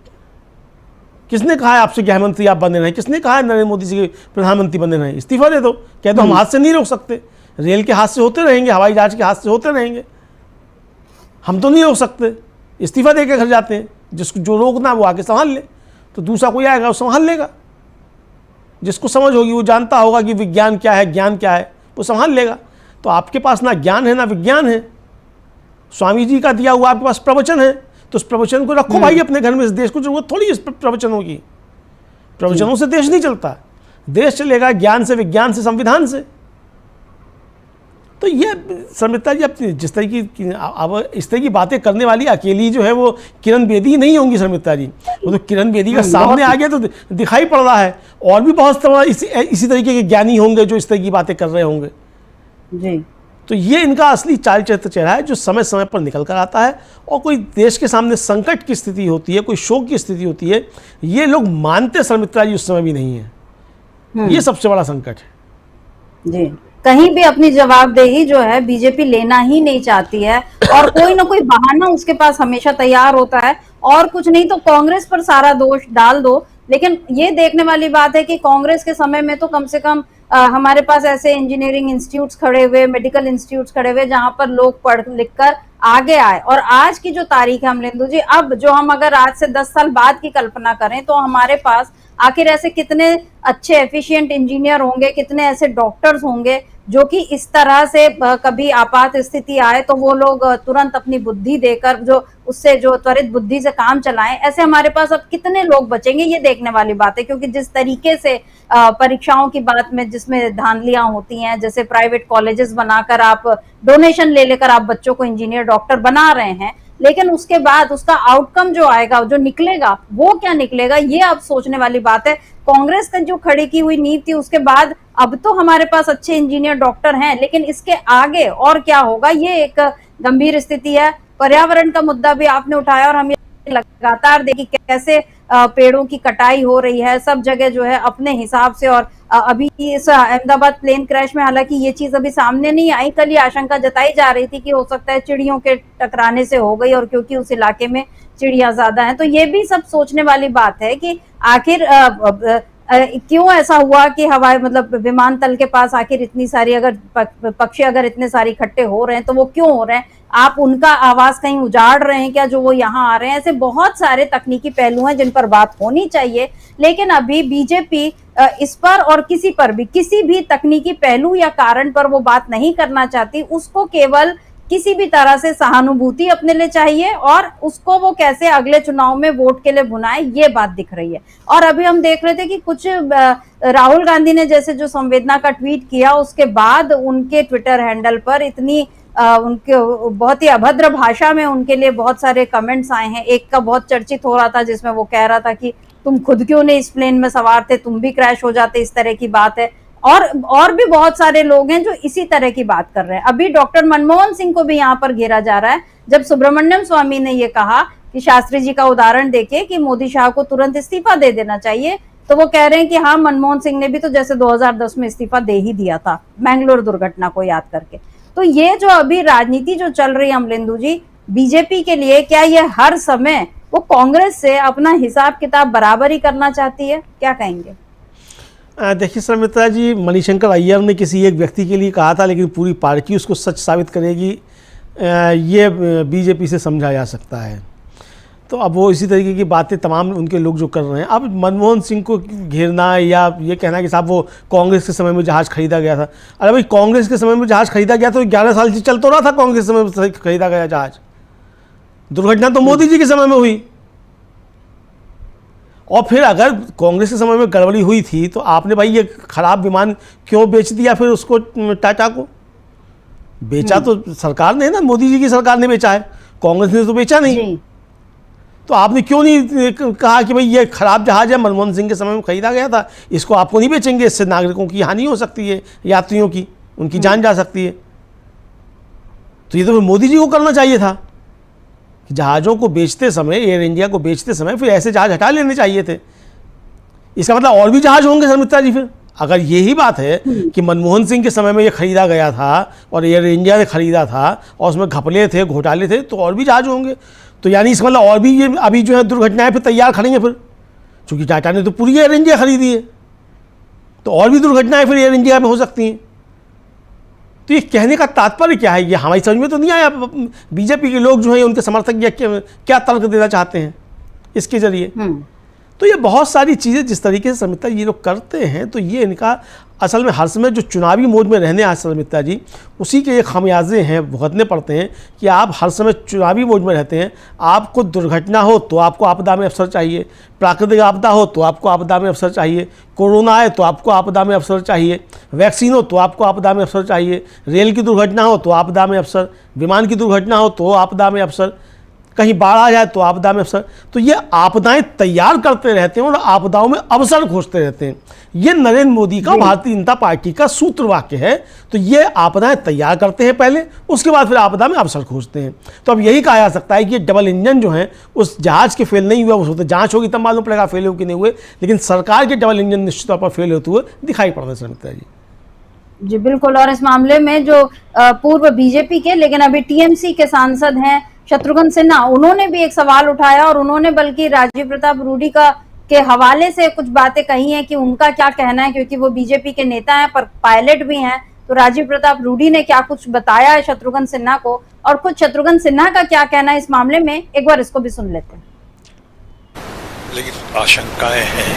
किसने कहा है आपसे गृह मंत्री आप बने रहें? किसने कहा है नरेंद्र मोदी जी के प्रधानमंत्री बने रहें? इस्तीफा दे दो। कह दो हम हाथ से नहीं रोक सकते, रेल के हाथ से होते रहेंगे, हवाई जहाज के हाथ से होते रहेंगे, हम तो नहीं रोक सकते, इस्तीफा दे के घर जाते हैं। जिसको जो रोकना वो आके संभाल ले, तो दूसरा कोई आएगा वो संभाल लेगा। जिसको समझ होगी, वो जानता होगा कि विज्ञान क्या है, ज्ञान क्या है, वो संभाल लेगा। तो आपके पास ना ज्ञान है ना विज्ञान है। स्वामी जी का दिया हुआ आपके पास प्रवचन है, तो उस प्रवचन को रखो भाई अपने घर में। इस देश को जरूरत थोड़ी इस प्रवचनों की। प्रवचनों से देश नहीं चलता, देश चलेगा ज्ञान से, विज्ञान से, संविधान से। तो ये शर्मिष्ठा जी, अब जिस तरीके की अब इस तरह की बातें करने वाली अकेली जो है वो किरण बेदी नहीं होंगी शर्मिष्ठा जी। वो तो किरण बेदी का सामने आ गया तो दिखाई पड़ रहा है, और भी बहुत इसी तरीके के ज्ञानी होंगे जो इस तरह की बातें कर रहे होंगे जी। तो ये इनका असली चाल चरित्र चेहरा है जो समय समय पर निकल कर आता है। और कोई देश के सामने संकट की स्थिति होती है, कोई शोक की स्थिति होती है, ये लोग मानते शर्मिष्ठा जी उस समय भी नहीं है। ये सबसे बड़ा संकट है जी। कहीं भी अपनी जवाबदेही जो है बीजेपी लेना ही नहीं चाहती है, और कोई ना कोई बहाना उसके पास हमेशा तैयार होता है, और कुछ नहीं तो कांग्रेस पर सारा दोष डाल दो। लेकिन ये देखने वाली बात है कि कांग्रेस के समय में तो कम से कम हमारे पास ऐसे इंजीनियरिंग इंस्टीट्यूट्स खड़े हुए, मेडिकल इंस्टीट्यूट्स खड़े हुए, जहां पर लोग पढ़ लिख कर आगे आए। और आज की जो तारीख है अमलेंदु जी, अब जो हम अगर आज से 10 साल बाद की कल्पना करें तो हमारे पास आखिर ऐसे कितने अच्छे एफिशिएंट इंजीनियर होंगे, कितने ऐसे डॉक्टर्स होंगे जो कि इस तरह से कभी आपात स्थिति आए तो वो लोग तुरंत अपनी बुद्धि देकर जो उससे जो त्वरित बुद्धि से काम चलाएं। ऐसे हमारे पास अब कितने लोग बचेंगे, ये देखने वाली बात है। क्योंकि जिस तरीके से परीक्षाओं की बात में जिसमें धांधलियां होती हैं, जैसे प्राइवेट कॉलेजेस बनाकर आप डोनेशन ले लेकर आप बच्चों को इंजीनियर डॉक्टर बना रहे हैं, लेकिन उसके बाद उसका आउटकम जो आएगा, जो निकलेगा, वो क्या निकलेगा, ये अब सोचने वाली बात है। कांग्रेस का जो खड़ी की हुई नीति थी उसके बाद अब तो हमारे पास अच्छे इंजीनियर डॉक्टर हैं, लेकिन इसके आगे और क्या होगा, ये एक गंभीर स्थिति है। पर्यावरण का मुद्दा भी आपने उठाया, और हम ये लगातार देखिए कैसे पेड़ों की कटाई हो रही है सब जगह जो है अपने हिसाब से। और अभी इस अहमदाबाद प्लेन क्रैश में हालांकि ये चीज अभी सामने नहीं आई, कल ये आशंका जताई जा रही थी कि हो सकता है चिड़ियों के टकराने से हो गई, और क्योंकि उस इलाके में चिड़िया ज्यादा हैं। तो ये भी सब सोचने वाली बात है कि आखिर क्यों ऐसा हुआ कि हवाई मतलब विमानतल के पास आखिर इतनी सारी अगर पक्षी अगर इतने सारे इकट्ठे हो रहे हैं तो वो क्यों हो रहे हैं? आप उनका आवाज कहीं उजाड़ रहे हैं क्या जो वो यहाँ आ रहे हैं? ऐसे बहुत सारे तकनीकी पहलू हैं जिन पर बात होनी चाहिए, लेकिन अभी बीजेपी इस पर और किसी पर भी किसी भी तकनीकी पहलू या कारण पर वो बात नहीं करना चाहती। उसको केवल किसी भी तरह से सहानुभूति अपने लिए चाहिए, और उसको वो कैसे अगले चुनाव में वोट के लिए भुनाए, ये बात दिख रही है। और अभी हम देख रहे थे कि कुछ राहुल गांधी ने जैसे जो संवेदना का ट्वीट किया, उसके बाद उनके ट्विटर हैंडल पर इतनी उनके बहुत ही अभद्र भाषा में उनके लिए बहुत सारे कमेंट्स आए हैं। एक का बहुत चर्चित हो रहा था जिसमें वो कह रहा था कि तुम खुद क्यों नहीं इस प्लेन में सवार थे, तुम भी क्रैश हो जाते, इस तरह की बात है। और भी बहुत सारे लोग हैं जो इसी तरह की बात कर रहे हैं। अभी डॉक्टर मनमोहन सिंह को भी यहाँ पर घेरा जा रहा है। जब सुब्रमण्यम स्वामी ने ये कहा कि शास्त्री जी का उदाहरण देके कि मोदी शाह को तुरंत इस्तीफा दे देना चाहिए, तो वो कह रहे हैं कि हाँ, मनमोहन सिंह ने भी तो जैसे 2010 में इस्तीफा दे ही दिया था मैंगलोर दुर्घटना को याद करके। तो ये जो अभी राजनीति जो चल रही है अमलेंदु जी बीजेपी के लिए, क्या ये हर समय वो कांग्रेस से अपना हिसाब किताब बराबर ही करना चाहती है? क्या कहेंगे? देखिए शर्मिष्ठा जी, मणिशंकर अय्यर ने किसी एक व्यक्ति के लिए कहा था, लेकिन पूरी पार्टी उसको सच साबित करेगी, ये बीजेपी से समझा जा सकता है। तो अब वो इसी तरीके की बातें तमाम उनके लोग जो कर रहे हैं। अब मनमोहन सिंह को घेरना या ये कहना कि साहब वो कांग्रेस के समय में जहाज़ खरीदा गया था, अरे भाई कांग्रेस के समय में जहाज़ खरीदा गया तो 11 साल से चल तो रहा था कांग्रेस के समय में खरीदा गया जहाज़। दुर्घटना तो मोदी जी के समय में हुई। और फिर अगर कांग्रेस के समय में गड़बड़ी हुई थी तो आपने भाई ये खराब विमान क्यों बेच दिया फिर उसको? टाटा को बेचा तो सरकार ने ना, मोदी जी की सरकार ने बेचा है, कांग्रेस ने तो बेचा नहीं। तो आपने क्यों नहीं कहा कि भाई ये खराब जहाज है, मनमोहन सिंह के समय में खरीदा गया था, इसको आपको नहीं बेचेंगे, इससे नागरिकों की हानि हो सकती है, यात्रियों की, उनकी जान जा सकती है। तो ये तो मोदी जी को करना चाहिए था कि जहाज़ों को बेचते समय, एयर इंडिया को बेचते समय फिर ऐसे जहाज हटा लेने चाहिए थे। इसका मतलब और भी जहाज होंगे शर्मिष्ठा जी फिर। अगर यही बात है कि मनमोहन सिंह के समय में ये खरीदा गया था और एयर इंडिया ने खरीदा था और उसमें घपले थे, घोटाले थे, तो और भी जहाज होंगे। तो यानी इसका मतलब और भी ये अभी जो है दुर्घटनाएं फिर तैयार खड़ी हैं फिर, चूँकि टाटा ने तो पूरी एयर इंडिया खरीदी है, तो और भी दुर्घटनाएं फिर एयर इंडिया में हो सकती हैं। तो ये कहने का तात्पर्य क्या है, ये हमारी समझ में तो नहीं आया। बीजेपी के लोग जो हैं उनके समर्थक क्या तर्क देना चाहते हैं इसके जरिए। तो ये बहुत सारी चीज़ें जिस तरीके से शर्मिष्ठा ये लोग करते हैं, तो ये इनका असल में हर समय जो चुनावी मोड में रहने आज शर्मिष्ठा जी, उसी के ये खामियाजे हैं, भुगतने पड़ते हैं कि आप हर समय चुनावी मोड में रहते हैं। आपको दुर्घटना हो तो आपको आपदा में अफसर चाहिए, प्राकृतिक आपदा हो तो आपको आपदा में अफसर चाहिए, कोरोना आए तो आपको आपदा में अफसर चाहिए, वैक्सीन हो तो आपको आपदा में अफसर चाहिए, रेल की दुर्घटना हो तो आपदा में अफसर, विमान की दुर्घटना हो तो आपदा में अफसर, कहीं बाढ़ आ जाए तो आपदा में अवसर। तो ये आपदाएं तैयार करते रहते हैं और आपदाओं में अवसर खोजते रहते हैं। ये नरेंद्र मोदी का, भारतीय जनता पार्टी का सूत्र वाक्य है। तो ये आपदाएं तैयार करते हैं पहले, उसके बाद फिर आपदा में अवसर खोजते हैं। तो अब यही कहा जा सकता है कि ये डबल इंजन जो है उस जहाज के फेल नहीं हुआ, उस तो जांच होगी तब मालूम पड़ेगा फेल हुए कि नहीं हुए, लेकिन सरकार के डबल इंजन निश्चित तौर पर फेल होते हुए दिखाई पड़ रहे हैं जी बिल्कुल। और इस मामले में जो पूर्व बीजेपी के लेकिन अभी टीएमसी के सांसद हैं शत्रुघ्न सिन्हा, उन्होंने भी एक सवाल उठाया और उन्होंने बल्कि राजीव प्रताप रूडी के हवाले से कुछ बातें कही हैं कि उनका क्या कहना है, क्योंकि वो बीजेपी के नेता हैं पर पायलट भी हैं। तो राजीव प्रताप रूडी ने क्या कुछ बताया है शत्रुघ्न सिन्हा को, और खुद शत्रुघ्न सिन्हा का क्या कहना है इस मामले में, एक बार इसको भी सुन लेते हैं। लेकिन आशंकाएं हैं,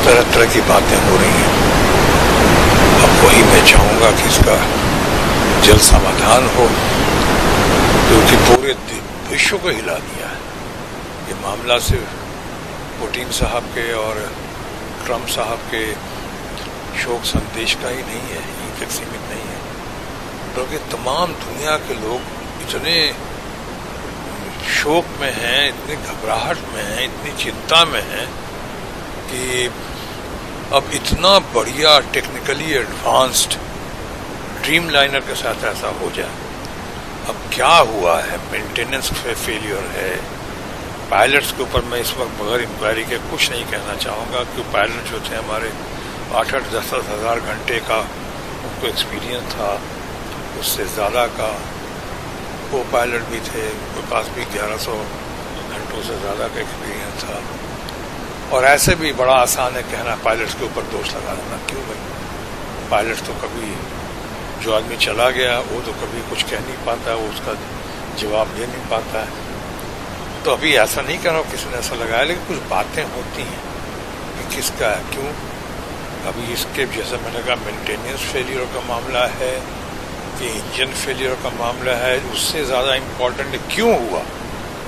तरह तरह की बातें हो रही हैं। अब वही मैं चाहूंगा कि इसका जल्द समाधान हो, क्योंकि पूरे विश्व को हिला दिया है ये मामला। सिर्फ पुतिन साहब के और ट्रंप साहब के शोक संदेश का ही नहीं है, यहीं तक सीमित नहीं है, बल्कि तमाम दुनिया के लोग इतने शोक में हैं, इतनी घबराहट में हैं, इतनी चिंता में हैं कि अब इतना बढ़िया टेक्निकली एडवांस्ड ड्रीम लाइनर के साथ ऐसा हो जाए। अब क्या हुआ है, मेंटेनेंस फेलियर है, पायलट्स के ऊपर मैं इस वक्त बगैर इंक्वायरी के कुछ नहीं कहना चाहूँगा, क्योंकि पायलट जो थे हमारे 8-10 हज़ार घंटे का उनको एक्सपीरियंस था, उससे ज़्यादा का वो पायलट भी थे, उनके पास भी 1100 घंटों से ज़्यादा का एक्सपीरियंस था। और ऐसे भी बड़ा आसान है कहना पायलट्स के ऊपर दोष लगा देना, क्यों भाई, पायलट तो कभी, जो आदमी चला गया वो तो कभी कुछ कह नहीं पाता है, वो उसका जवाब दे नहीं पाता है। तो अभी ऐसा नहीं कह रहा हूँ किसी ने ऐसा लगाया, लेकिन कुछ बातें होती हैं कि किसका है, क्यों। अभी इसके जैसे मैंने कहा मेंटेनेंस फेलियर का मामला है कि इंजन फेलियर का मामला है, उससे ज़्यादा इम्पोर्टेंट है क्यों हुआ,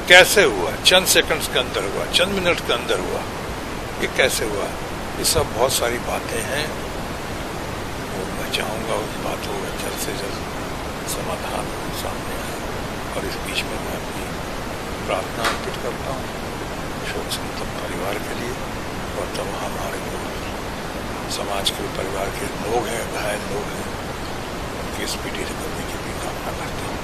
कैसे हुआ, चंद सेकंड्स के अंदर हुआ, चंद मिनट के अंदर हुआ, ये कैसे हुआ, ये सब बहुत सारी बातें हैं। और मैं चाहूँगा उन बातों का जल्द से जल्द समाधान सामने आए। और इस बीच में मैं अपनी प्रार्थना अर्पित करता हूँ शोक संतप्त परिवार के लिए और तमाम हमारे जो समाज के परिवार के लोग हैं, घायल लोग हैं, उनकी स्पीडी रिकवरी की भी कामना करता हूँ।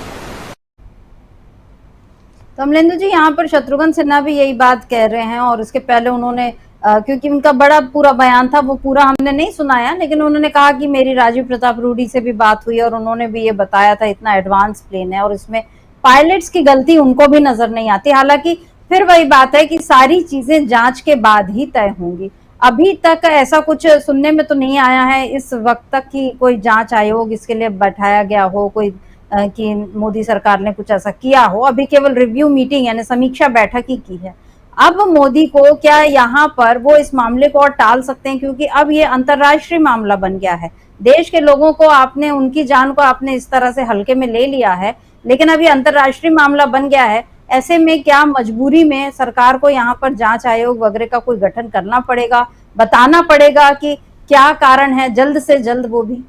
कमलेंद्र जी, यहाँ पर शत्रुघ्न सिन्हा भी यही बात कह रहे हैं और इसके पहले उन्होंने क्योंकि उनका बड़ा पूरा बयान था, वो पूरा हमने नहीं सुनाया, लेकिन उन्होंने कहा कि मेरी राजीव प्रताप रूडी से भी बात हुई और उन्होंने भी ये बताया था इतना एडवांस प्लेन है और इसमें पायलट्स की गलती उनको भी नजर नहीं आती। हालांकि फिर वही बात है कि सारी चीजें जांच के बाद ही तय होंगी। अभी तक ऐसा कुछ सुनने में तो नहीं आया है इस वक्त तक कि कोई जांच आयोग इसके लिए बैठाया गया हो, कोई कि मोदी सरकार ने कुछ ऐसा किया हो। अभी केवल रिव्यू मीटिंग यानी समीक्षा बैठक ही की है। अब मोदी को क्या यहाँ पर वो इस मामले को और टाल सकते हैं, क्योंकि अब ये अंतर्राष्ट्रीय मामला बन गया है। देश के लोगों को आपने, उनकी जान को आपने इस तरह से हल्के में ले लिया है, लेकिन अब ये अंतर्राष्ट्रीय मामला बन गया है। ऐसे में क्या मजबूरी में सरकार को यहाँ पर जांच आयोग वगैरह का कोई गठन करना पड़ेगा, बताना पड़ेगा कि क्या कारण है, जल्द से जल्द वो भी।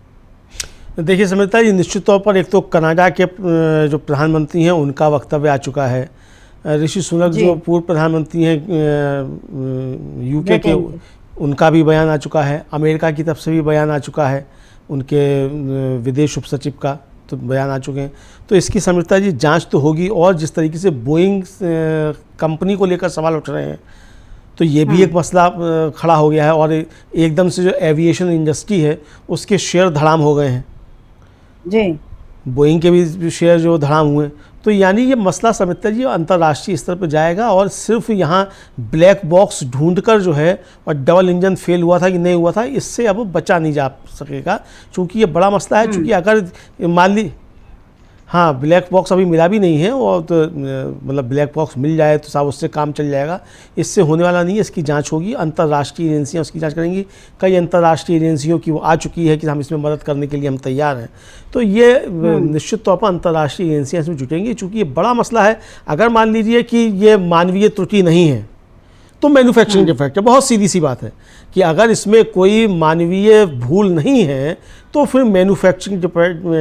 देखिए समझता है, निश्चित तौर पर एक तो कनाडा के जो प्रधानमंत्री हैं उनका वक्तव्य आ चुका है। ऋषि सुनक जो पूर्व प्रधानमंत्री हैं यूके के, उनका भी बयान आ चुका है। अमेरिका की तरफ से भी बयान आ चुका है, उनके विदेश उप सचिव का तो बयान आ चुके हैं। तो इसकी समझता जी जांच तो होगी। और जिस तरीके से बोइंग कंपनी को लेकर सवाल उठ रहे हैं, तो ये भी एक मसला खड़ा हो गया है। और एकदम से जो एविएशन इंडस्ट्री है उसके शेयर धड़ाम हो गए हैं जी, बोइंग के भी शेयर जो धड़ाम हुए। तो यानी ये मसला समिता जी अंतर्राष्ट्रीय स्तर पर जाएगा और सिर्फ यहाँ ब्लैक बॉक्स ढूंढकर जो है और डबल इंजन फेल हुआ था कि नहीं हुआ था इससे अब बचा नहीं जा सकेगा, क्योंकि ये बड़ा मसला है। क्योंकि अगर मान ली हाँ ब्लैक बॉक्स अभी मिला भी नहीं है और तो मतलब ब्लैक बॉक्स मिल जाए तो साहब उससे काम चल जाएगा, इससे होने वाला नहीं है। इसकी जांच होगी, अंतर्राष्ट्रीय एजेंसियां उसकी जांच करेंगी। कई अंतर्राष्ट्रीय एजेंसियों की वो आ चुकी है कि हम इसमें मदद करने के लिए हम तैयार हैं। तो ये निश्चित तौर पर अंतर्राष्ट्रीय एजेंसियां इसमें जुटेंगी, चूँकि ये बड़ा मसला है। अगर मान लीजिए कि ये मानवीय त्रुटि नहीं है तो मैन्युफैक्चरिंग डिफेक्ट है। बहुत सीधी सी बात है कि अगर इसमें कोई मानवीय भूल नहीं है तो फिर मैन्युफैक्चरिंग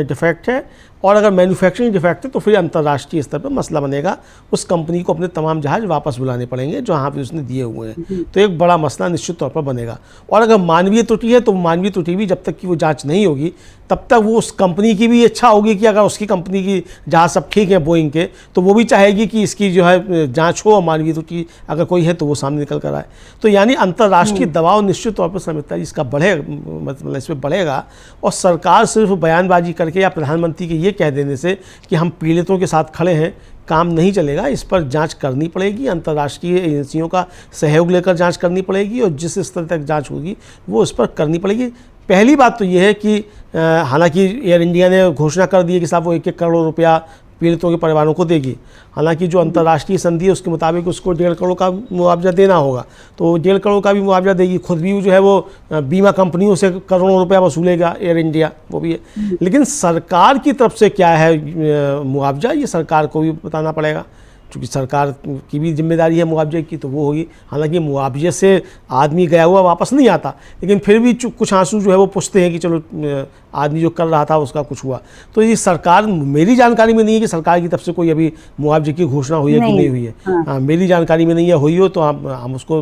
डिफेक्ट है, और अगर मैन्युफैक्चरिंग डिफेक्ट है तो फिर अंतर्राष्ट्रीय स्तर पर मसला बनेगा। उस कंपनी को अपने तमाम जहाज वापस बुलाने पड़ेंगे जो यहाँ पे उसने दिए हुए हैं। तो एक बड़ा मसला निश्चित तौर पर बनेगा। और अगर मानवीय त्रुटि है तो मानवीय त्रुटि भी जब तक कि वो जांच नहीं होगी तब तक वो उस कंपनी की भी इच्छा होगी कि अगर उसकी कंपनी की जहाज सब ठीक है बोइंग के, तो वो भी चाहेगी कि इसकी जो है जाँच हो और मानवीय त्रुटि अगर कोई है तो वो सामने निकल कर आए। तो यानी अंतर्राष्ट्रीय दबाव निश्चित तौर पर समिता जी इसका बढ़ेगा, मतलब इसमें बढ़ेगा। और सरकार सिर्फ बयानबाजी करके या प्रधानमंत्री के ये कह देने से कि हम पीड़ितों के साथ खड़े हैं काम नहीं चलेगा। इस पर जांच करनी पड़ेगी, अंतर्राष्ट्रीय एजेंसियों का सहयोग लेकर जांच करनी पड़ेगी और जिस स्तर तक जांच होगी वो उस पर करनी पड़ेगी। पहली बात तो ये है कि हालांकि एयर इंडिया ने घोषणा कर दी है कि साहब वो 1-1 करोड़ रुपया पीड़ितों के परिवारों को देगी। हालांकि जो अंतर्राष्ट्रीय संधि है उसके मुताबिक उसको 1.5 करोड़ का मुआवजा देना होगा, तो 1.5 करोड़ का भी मुआवजा देगी। खुद भी जो है वो बीमा कंपनियों से करोड़ों रुपया वसूलेगा एयर इंडिया, वो भी है। लेकिन सरकार की तरफ से क्या है मुआवजा, ये सरकार को भी बताना पड़ेगा, क्योंकि सरकार की भी जिम्मेदारी है मुआवजे की, तो वो होगी। हालांकि मुआवजे से आदमी गया हुआ वापस नहीं आता, लेकिन फिर भी कुछ आंसू जो है वो पूछते हैं कि चलो आदमी जो कर रहा था उसका कुछ हुआ। तो ये सरकार, मेरी जानकारी में नहीं है कि सरकार की तरफ से कोई अभी मुआवजे की घोषणा हुई है कि नहीं हुई है। हाँ, मेरी जानकारी में नहीं है। हुई हो तो हम उसको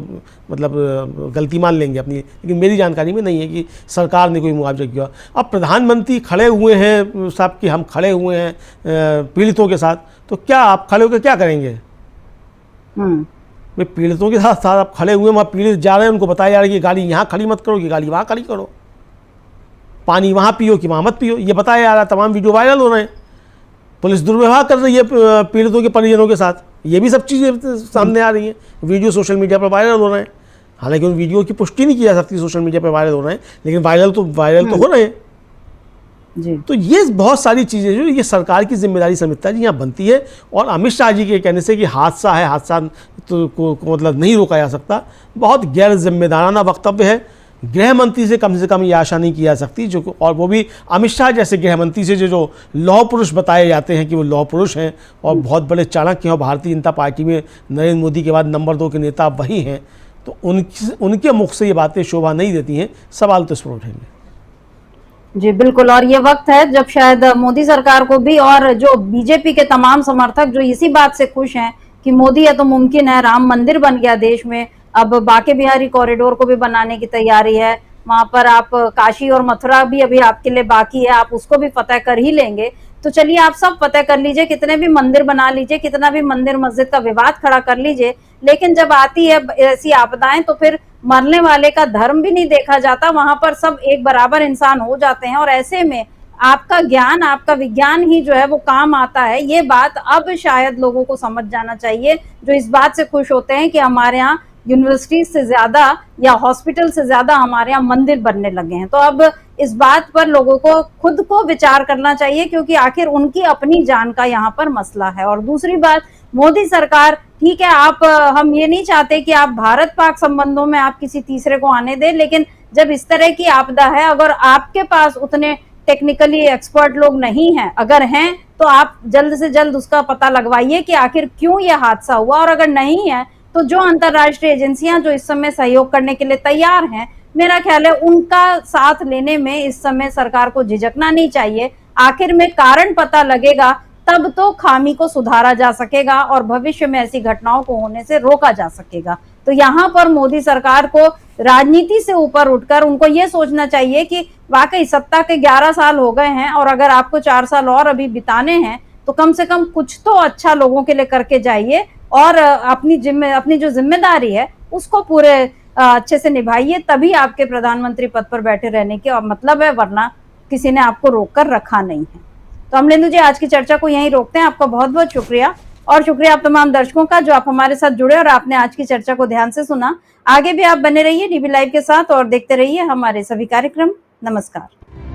मतलब गलती मान लेंगे अपनी, लेकिन मेरी जानकारी में नहीं है कि सरकार ने कोई मुआवजा किया। अब प्रधानमंत्री खड़े हुए हैं साहब कि हम खड़े हुए हैं पीड़ितों के साथ, तो क्या आप खड़े होकर क्या करेंगे? भाई पीड़ितों के साथ साथ आप खड़े हुए, वहाँ पीड़ित जा रहे हैं, उनको बताया जा रहा है कि गाड़ी यहाँ खड़ी मत करो, कि गाड़ी वहाँ खड़ी करो, पानी वहाँ पियो कि वहाँ मत पियो, ये बताया जा रहा है। तमाम वीडियो वायरल हो रहे हैं, पुलिस दुर्व्यवहार कर रही है पीड़ितों के परिजनों के साथ, ये भी सब चीज़ें सामने आ रही हैं। वीडियो सोशल मीडिया पर वायरल हो रहे हैं। हालांकि उन वीडियो की पुष्टि नहीं की जा सकती, सोशल मीडिया पर वायरल हो रहे हैं, लेकिन वायरल तो हो रहे हैं जी। तो ये बहुत सारी चीज़ें जो ये सरकार की जिम्मेदारी समिता जी यहाँ बनती है। और अमित शाह जी के कहने से कि हादसा है, हादसा तो को मतलब नहीं रोका जा सकता, बहुत गैर जिम्मेदाराना वक्तव्य है। गृह मंत्री से कम ये आशा नहीं की जा सकती, जो और वो भी अमित शाह जैसे गृह मंत्री से जो लौह पुरुष बताए जाते हैं कि वो लौह पुरुष हैं और बहुत बड़े चाणक्य हैं, और भारतीय जनता पार्टी में नरेंद्र मोदी के बाद नंबर 2 के नेता वही हैं। तो उनके मुख से ये बातें शोभा नहीं देती हैं। सवाल तो इस पर उठेंगे जी बिल्कुल। और ये वक्त है जब शायद मोदी सरकार को भी और जो बीजेपी के तमाम समर्थक जो इसी बात से खुश हैं कि मोदी है तो मुमकिन है, राम मंदिर बन गया देश में, अब बांके बिहारी कॉरिडोर को भी बनाने की तैयारी है, वहां पर आप काशी और मथुरा भी अभी आपके लिए बाकी है, आप उसको भी फतेह कर ही लेंगे। तो चलिए आप सब फतेह कर लीजिए, कितने भी मंदिर बना लीजिए, कितना भी मंदिर मस्जिद का विवाद खड़ा कर लीजिए, लेकिन जब आती है ऐसी आपदाएं तो फिर मरने वाले का धर्म भी नहीं देखा जाता, वहां पर सब एक बराबर इंसान हो जाते हैं। और ऐसे में आपका ज्ञान, आपका विज्ञान ही जो है वो काम आता है। ये बात अब शायद लोगों को समझ जाना चाहिए, जो इस बात से खुश होते हैं कि हमारे यहाँ यूनिवर्सिटी से ज्यादा या हॉस्पिटल से ज्यादा हमारे यहाँ मंदिर बनने लगे हैं। तो अब इस बात पर लोगों को खुद को विचार करना चाहिए, क्योंकि आखिर उनकी अपनी जान का यहाँ पर मसला है। और दूसरी बात, मोदी सरकार, ठीक है, आप हम ये नहीं चाहते कि आप भारत पाक संबंधों में आप किसी तीसरे को आने दें, लेकिन जब इस तरह की आपदा है, अगर आपके पास उतने टेक्निकली एक्सपर्ट लोग नहीं हैं, अगर हैं तो आप जल्द से जल्द उसका पता लगवाइए कि आखिर क्यों यह हादसा हुआ। और अगर नहीं है तो जो अंतर्राष्ट्रीय एजेंसियां जो इस समय सहयोग करने के लिए तैयार हैं, मेरा ख्याल है उनका साथ लेने में इस समय सरकार को झिझकना नहीं चाहिए। आखिर में कारण पता लगेगा तब तो खामी को सुधारा जा सकेगा और भविष्य में ऐसी घटनाओं को होने से रोका जा सकेगा। तो यहाँ पर मोदी सरकार को राजनीति से ऊपर उठकर उनको ये सोचना चाहिए कि वाकई सत्ता के 11 साल हो गए हैं, और अगर आपको 4 साल और अभी बिताने हैं तो कम से कम कुछ तो अच्छा लोगों के लिए करके जाइए, और अपनी जो जिम्मेदारी है उसको पूरे अच्छे से निभाइए, तभी आपके प्रधानमंत्री पद पर बैठे रहने के मतलब है, वरना किसी ने आपको रोक कर रखा नहीं है। तो अमलेंदु जी, आज की चर्चा को यहीं रोकते हैं। आपका बहुत बहुत शुक्रिया, और शुक्रिया आप तमाम दर्शकों का जो आप हमारे साथ जुड़े और आपने आज की चर्चा को ध्यान से सुना। आगे भी आप बने रहिए डीबी लाइव के साथ और देखते रहिए हमारे सभी कार्यक्रम। नमस्कार।